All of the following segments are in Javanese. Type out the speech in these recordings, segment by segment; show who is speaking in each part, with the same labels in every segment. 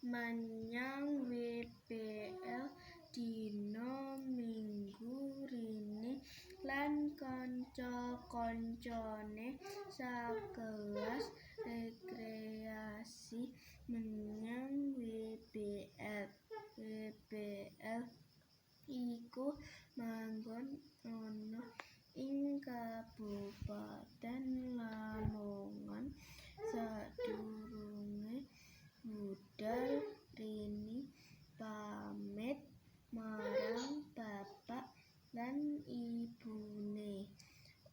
Speaker 1: menyang WPL dina Minggu Rini lan kanca-kancane sakelas rekreasi menyang WPL. WPL iku manggon ana ing Kabupaten Lamongan. Sadurunge budal Rini pamit marang bapak lan ibune.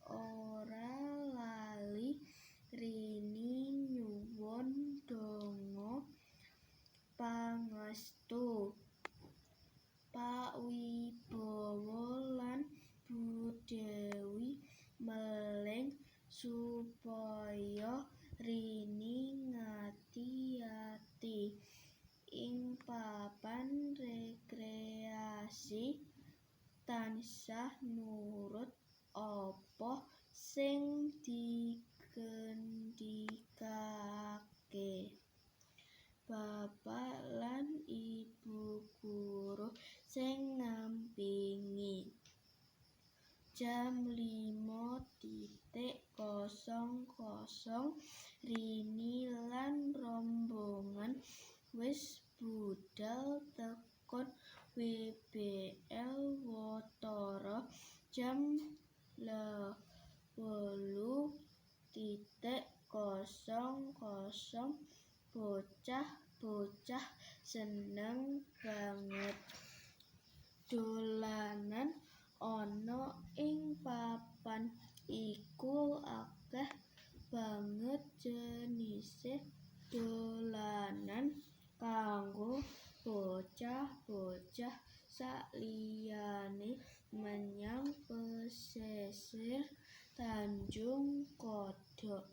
Speaker 1: Ora lali Rini nyuwun donga pangestu Pak Wibowo lan Bu Dewi Meling supaya Rini ngati-ati ing papan rekreasi, tansah nurut apa sing digendikake bapak lan ibu guru sing ngampingi. Jam 5.00 Rini lan rombongan wis budal tekun WPL watara jam 8.00. Bocah-bocah seneng banget dolanan ana ing papan iku. Akeh banget jenise dolanan kanggo bocah-bocah saliyane menyang pesisir Tanjung Kodok.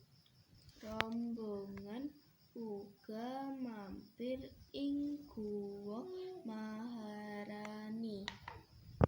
Speaker 1: Rombongan uga mampir